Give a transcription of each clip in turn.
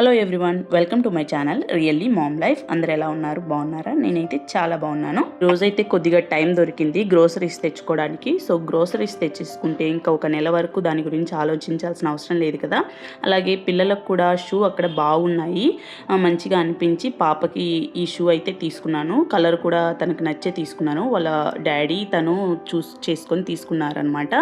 Hello everyone, welcome to my channel really mom life. అందరు ఎలా ఉన్నారు? బాగున్నారా? నేనైతే చాలా బాగున్నాను. రోజైతే కొద్దిగా టైం దొరికింది గ్రోసరీస్ తెచ్చుకోవడానికి. సో గ్రోసరీస్ తెచ్చేసుకుంటే ఇంకా ఒక నెల వరకు దాని గురించి ఆలోచించాల్సిన అవసరం లేదు కదా. అలాగే పిల్లలకు కూడా షూ అక్కడ బాగున్నాయి, మంచిగా అనిపించి పాపకి ఈ షూ అయితే తీసుకున్నాను. కలర్ కూడా తనకు నచ్చే తీసుకున్నాను. వాళ్ళ డాడీ తను చేసుకొని తీసుకున్నారనమాట.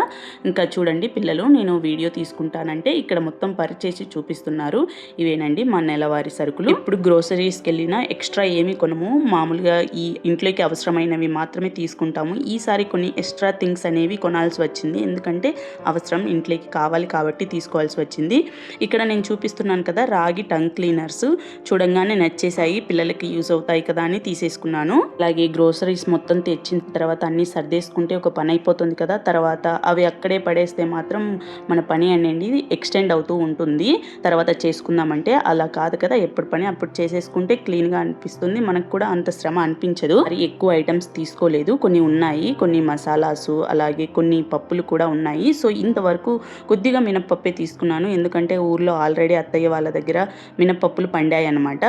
ఇంకా చూడండి పిల్లలు, నేను వీడియో తీసుకుంటానంటే ఇక్కడ మొత్తం పరిచేసి చూపిస్తున్నారు. ఇవేనండి మా నెలవారీ సరుకులు. ఇప్పుడు గ్రోసరీస్కి వెళ్ళినా ఎక్స్ట్రా ఏమీ కొనము, మామూలుగా ఈ ఇంట్లోకి అవసరమైనవి మాత్రమే తీసుకుంటాము. ఈసారి కొన్ని ఎక్స్ట్రా థింగ్స్ అనేవి కొనాల్సి వచ్చింది, ఎందుకంటే అవసరం ఇంట్లోకి కావాలి కాబట్టి తీసుకోవాల్సి వచ్చింది. ఇక్కడ నేను చూపిస్తున్నాను కదా రాగి టంగ్ క్లీనర్స్, చూడంగానే నచ్చేసాయి, పిల్లలకి యూజ్ అవుతాయి కదా అని తీసేసుకున్నాను. అలాగే గ్రోసరీస్ మొత్తం తెచ్చిన తర్వాత అన్ని సర్దేసుకుంటే ఒక పని అయిపోతుంది కదా. తర్వాత అవి అక్కడే పడేస్తే మాత్రం మన పని అనేది ఎక్స్టెండ్ అవుతూ ఉంటుంది. తర్వాత చేసుకుందామంటే అలా కాదు కదా, ఎప్పుడు పని అప్పుడు చేసేసుకుంటే క్లీన్గా అనిపిస్తుంది, మనకు కూడా అంత శ్రమ అనిపించదు. మరి ఎక్కువ ఐటమ్స్ తీసుకోలేదు, కొన్ని ఉన్నాయి, కొన్ని మసాలాసు అలాగే కొన్ని పప్పులు కూడా ఉన్నాయి. సో ఇంతవరకు కొద్దిగా మినప్పప్పే తీసుకున్నాను, ఎందుకంటే ఊర్లో ఆల్రెడీ అత్తయ్య వాళ్ళ దగ్గర మినప్పప్పులు పండాయి అనమాట.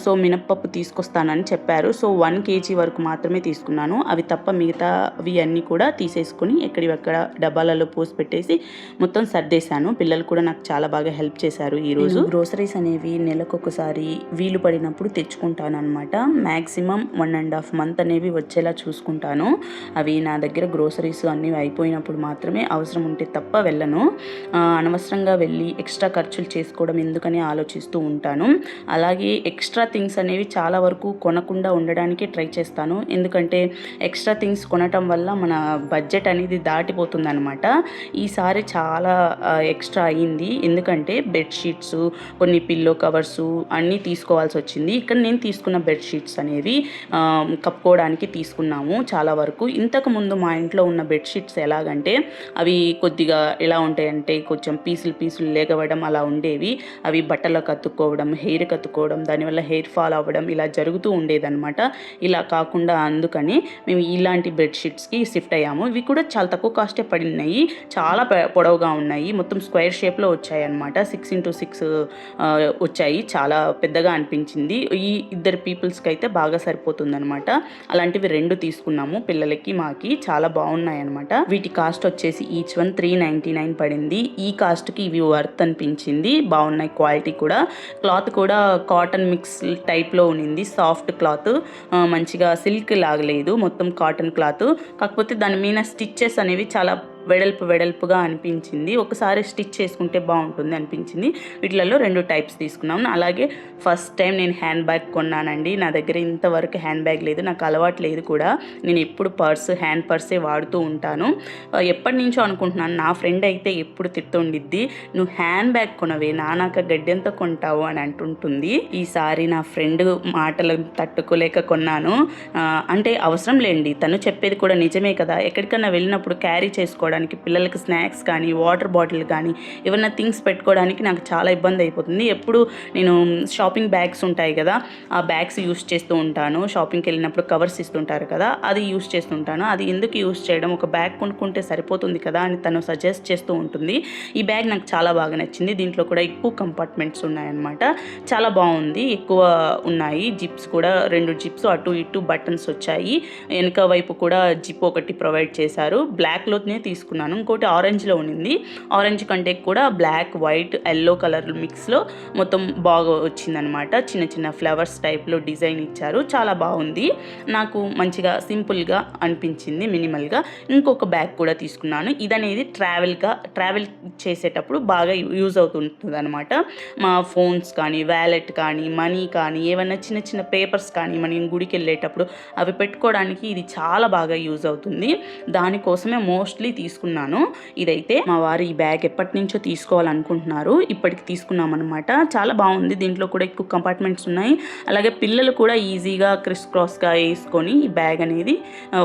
సో మినప్పప్పు తీసుకొస్తానని చెప్పారు. సో 1 kg వరకు మాత్రమే తీసుకున్నాను. అవి తప్ప మిగతా అవి అన్నీ కూడా తీసేసుకుని ఎక్కడివక్కడ డబ్బాలలో పోసి పెట్టేసి మొత్తం సర్దేశాను. పిల్లలు కూడా నాకు చాలా బాగా హెల్ప్ చేశారు. ఈరోజు గ్రోసరీస్ అనేవి నెలకొకసారి వీలు పడినప్పుడు తెచ్చుకుంటాను అనమాట. మ్యాక్సిమం 1.5 month అనేవి వచ్చేలా చూసుకుంటాను. అవి నా దగ్గర గ్రోసరీస్ అన్నీ అయిపోయినప్పుడు మాత్రమే, అవసరం ఉంటే తప్ప వెళ్ళను. అనవసరంగా వెళ్ళి ఎక్స్ట్రా ఖర్చులు చేసుకోవడం ఎందుకని ఆలోచిస్తూ ఉంటాను. అలాగే ఎక్స్ట్రా థింగ్స్ అనేవి చాలా వరకు కొనకుండా ఉండడానికి ట్రై చేస్తాను, ఎందుకంటే ఎక్స్ట్రా థింగ్స్ కొనటం వల్ల మన బడ్జెట్ అనేది దాటిపోతుంది అనమాట. ఈసారి చాలా ఎక్స్ట్రా అయ్యింది, ఎందుకంటే బెడ్షీట్స్, కొన్ని పిల్లో కవర్సు అన్నీ తీసుకోవాల్సి వచ్చింది. ఇక్కడ నేను తీసుకున్న బెడ్షీట్స్ అనేవి కప్పుకోవడానికి తీసుకున్నాము చాలా వరకు. ఇంతకుముందు మా ఇంట్లో ఉన్న బెడ్షీట్స్ ఎలాగంటే అవి కొద్దిగా ఎలా ఉంటాయంటే కొంచెం పీసులు లేగవడం అలా ఉండేవి. అవి బట్టలు కత్తుకోవడం, హెయిర్ కత్తుకోవడం, దానివల్ల హెయిర్ ఫాల్ అవ్వడం ఇలా జరుగుతూ ఉండేదన్నమాట. ఇలా కాకుండా అందుకని మేము ఇలాంటి బెడ్షీట్స్కి షిఫ్ట్ అయ్యాము. ఇవి కూడా చాలా తక్కువ కాస్టే పడినాయి, చాలా పొడవుగా ఉన్నాయి, మొత్తం స్క్వేర్ షేప్లో వచ్చాయి అనమాట. 6x6 వచ్చాయి, చాలా పెద్దగా అనిపించింది. ఈ ఇద్దరు పీపుల్స్కి అయితే బాగా సరిపోతుంది అనమాట. అలాంటివి 2 తీసుకున్నాము, పిల్లలకి మాకి చాలా బాగున్నాయి అనమాట. వీటి కాస్ట్ వచ్చేసి ఈచ్ వన్ 399 పడింది. ఈ కాస్ట్కి ఇవి వర్త్ అనిపించింది, బాగున్నాయి. క్వాలిటీ కూడా, క్లాత్ కూడా కాటన్ మిక్స్ టైప్లో ఉన్నింది, సాఫ్ట్ క్లాత్, మంచిగా సిల్క్ లాగలేదు, మొత్తం కాటన్ క్లాత్. కాకపోతే దాని మీద స్టిచ్చెస్ అనేవి చాలా వెడల్పుగా అనిపించింది. ఒకసారి స్టిచ్ చేసుకుంటే బాగుంటుంది అనిపించింది. వీటిలలో 2 టైప్స్ తీసుకున్నాను. అలాగే ఫస్ట్ టైం నేను హ్యాండ్ బ్యాగ్ కొన్నానండి. నా దగ్గర ఇంతవరకు హ్యాండ్ బ్యాగ్ లేదు, నాకు అలవాటు లేదు కూడా. నేను ఎప్పుడు హ్యాండ్ పర్సే వాడుతూ ఉంటాను. ఎప్పటి నుంచో అనుకుంటున్నాను. నా ఫ్రెండ్ అయితే ఎప్పుడు తిట్టుండిద్ది, నువ్వు హ్యాండ్ బ్యాగ్ కొనవే, నానాక గడ్డెంత కొంటావు అని అంటుంటుంది. ఈసారి నా ఫ్రెండ్ మాటలు తట్టుకోలేక కొన్నాను. అంటే అవసరం లేండి, తను చెప్పేది కూడా నిజమే కదా. ఎక్కడికన్నా వెళ్ళినప్పుడు క్యారీ చేసుకోవడానికి, పిల్లలకి స్నాక్స్ కానీ వాటర్ బాటిల్ కానీ ఏమన్నా థింగ్స్ పెట్టుకోవడానికి నాకు చాలా ఇబ్బంది అయిపోతుంది. ఎప్పుడు నేను షాపింగ్ బ్యాగ్స్ ఉంటాయి కదా, ఆ బ్యాగ్స్ యూస్ చేస్తూ ఉంటాను. షాపింగ్కి వెళ్ళినప్పుడు కవర్స్ ఇస్తుంటారు కదా, అది యూస్ చేస్తుంటాను. అది ఎందుకు యూస్ చేయడం, ఒక బ్యాగ్ కొనుక్కుంటే సరిపోతుంది కదా అని తను సజెస్ట్ చేస్తూ ఉంటుంది. ఈ బ్యాగ్ నాకు చాలా బాగా నచ్చింది. దీంట్లో కూడా ఎక్కువ కంపార్ట్మెంట్స్ ఉన్నాయన్నమాట, చాలా బాగుంది. ఎక్కువ ఉన్నాయి, జిప్స్ కూడా 2 జిప్స్, అటు ఇటు బటన్స్ వచ్చాయి. వెనక వైపు కూడా జిప్ ఒకటి ప్రొవైడ్ చేశారు. బ్లాక్లోనే తీసుకున్నాను, ఇంకోటి ఆరెంజ్లో ఉన్నింది. ఆరెంజ్ కంటే కూడా బ్లాక్, వైట్, ఎల్లో కలర్ మిక్స్లో మొత్తం బాగా వచ్చిందనమాట. చిన్న ఫ్లవర్స్ టైప్లో డిజైన్ ఇచ్చారు, చాలా బాగుంది. నాకు మంచిగా సింపుల్గా అనిపించింది, మినిమల్గా. ఇంకొక బ్యాగ్ కూడా తీసుకున్నాను. ఇదనేది ట్రావెల్ చేసేటప్పుడు బాగా యూజ్ అవుతుంటుంది అనమాట. మా ఫోన్స్ కానీ, వ్యాలెట్ కానీ, మనీ కానీ, ఏమైనా చిన్న పేపర్స్ కానీ మనం గుడికి వెళ్ళేటప్పుడు అవి పెట్టుకోవడానికి ఇది చాలా బాగా యూజ్ అవుతుంది. దానికోసమే మోస్ట్లీ తీసుకున్నాను. ఇదైతే మా వారు ఈ బ్యాగ్ ఎప్పటి నుంచో తీసుకోవాలనుకుంటున్నారు, ఇప్పటికి తీసుకున్నాం అనమాట. చాలా బాగుంది. దీంట్లో కూడా ఎక్కువ కంపార్ట్మెంట్స్ ఉన్నాయి. అలాగే పిల్లలు కూడా ఈజీగా క్రాస్గా వేసుకొని ఈ బ్యాగ్ అనేది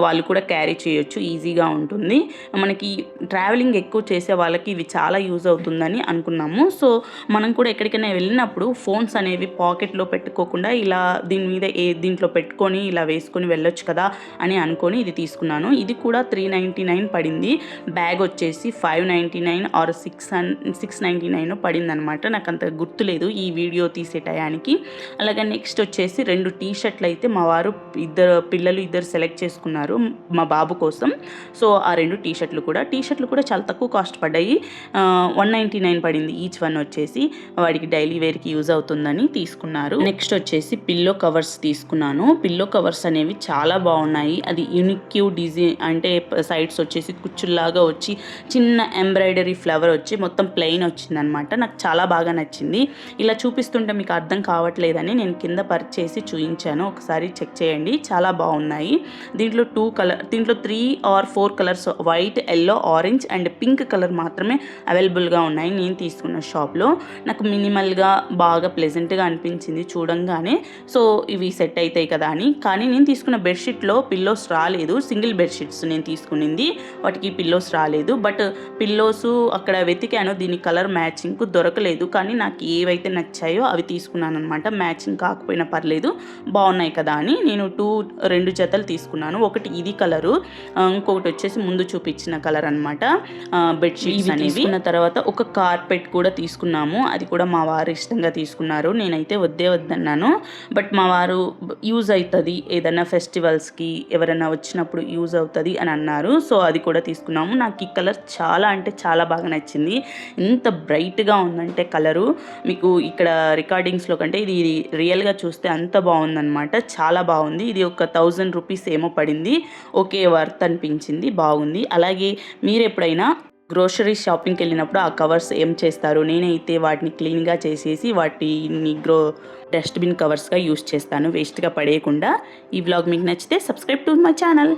వాళ్ళు కూడా క్యారీ చేయొచ్చు, ఈజీగా ఉంటుంది. మనకి ట్రావెలింగ్ ఎక్కువ చేసే వాళ్ళకి ఇవి చాలా యూజ్ అవుతుందని అనుకున్నాము. సో మనం కూడా ఎక్కడికైనా వెళ్ళినప్పుడు ఫోన్స్ అనేవి పాకెట్లో పెట్టుకోకుండా ఇలా దీని మీద దీంట్లో పెట్టుకొని ఇలా వేసుకొని వెళ్ళొచ్చు కదా అని అనుకొని ఇది తీసుకున్నాను. ఇది కూడా 399 పడింది. బ్యాగ్ వచ్చేసి 599 ఆర్ 699 పడింది అనమాట. నాకు అంత గుర్తులేదు ఈ వీడియో తీసే టయానికి. అలాగే నెక్స్ట్ వచ్చేసి 2 టీ షర్ట్లు అయితే మా వారు పిల్లలు సెలెక్ట్ చేసుకున్నారు మా బాబు కోసం. సో ఆ 2 టీ షర్ట్లు కూడా చాలా తక్కువ కాస్ట్ పడ్డాయి. 199 పడింది ఈచ్ వన్ వచ్చేసి. వాడికి డైలీ వేర్కి యూజ్ అవుతుందని తీసుకున్నారు. నెక్స్ట్ వచ్చేసి పిల్లో కవర్స్ తీసుకున్నాను. పిల్లో కవర్స్ అనేవి చాలా బాగున్నాయి. అది యూనిక్ డిజైన్ అంటే సైడ్స్ వచ్చేసి కుచ్చుల్లాగా వచ్చి చిన్న ఎంబ్రాయిడరీ ఫ్లవర్ వచ్చి మొత్తం ప్లెయిన్ వచ్చిందనమాట. నాకు చాలా బాగా నచ్చింది. ఇలా చూపిస్తుంటే మీకు అర్థం కావట్లేదని నేను కింద పరిచేసి చూపించాను. ఒకసారి చెక్ చేయండి, చాలా బాగున్నాయి. దీంట్లో 3 or 4 colours white, yellow, orange and pink colour మాత్రమే అవైలబుల్గా ఉన్నాయి నేను తీసుకున్న షాప్లో. నాకు మినిమల్గా బాగా ప్లెజెంట్గా అనిపించింది చూడంగానే. సో ఇవి సెట్ అవుతాయి కదా అని. కానీ నేను తీసుకున్న బెడ్షీట్లో పిల్లోస్ రాలేదు. సింగిల్ బెడ్షీట్స్ నేను తీసుకునింది, వాటికి పిల్లోస్ రాలేదు. బట్ పిల్లోస్ అక్కడ వెతికాను, దీని కలర్ మ్యాచింగ్ దొరకలేదు. కానీ నాకు ఏవైతే నచ్చాయో అవి తీసుకున్నాను అనమాట. మ్యాచింగ్ కాకపోయినా పర్లేదు, బాగున్నాయి కదా అని నేను 2 జతలు తీసుకున్నాను. ఒకటి ఇది కలరు, ఇంకొకటి వచ్చేసి ముందు చూపించిన కలర్ అనమాట. బెడ్షీట్స్ అనేవి తీసుకున్న తర్వాత ఒక కార్పెట్ కూడా తీసుకున్నాము. అది కూడా మా వారు ఇష్టంగా తీసుకున్నారు. నేనైతే వద్దన్నాను. బట్ మా వారు యూజ్ అవుతుంది, ఏదైనా ఫెస్టివల్స్కి ఎవరైనా వచ్చినప్పుడు యూజ్ అవుతుంది అని అన్నారు. సో అది కూడా తీసుకున్నాము. నాకు ఈ కలర్ చాలా అంటే చాలా బాగా నచ్చింది. ఎంత బ్రైట్గా ఉందంటే కలరు, మీకు ఇక్కడ రికార్డింగ్స్లో కంటే ఇది రియల్గా చూస్తే అంత బాగుందన్నమాట. చాలా బాగుంది. ఇది ఒక 1000 రూపీస్ ఏమో పడింది. ఓకే, వర్త్ అనిపించింది, బాగుంది. అలాగే మీరు ఎప్పుడైనా గ్రోసరీ షాపింగ్కి వెళ్ళినప్పుడు ఆ కవర్స్ ఏం చేస్తారు? నేనైతే వాటిని క్లీన్గా చేసేసి వాటిని డస్ట్బిన్ కవర్స్గా యూస్ చేస్తాను, వేస్ట్గా పడేయకుండా. ఈ వ్లాగ్ మీకు నచ్చితే సబ్స్క్రైబ్ టు మై ఛానల్.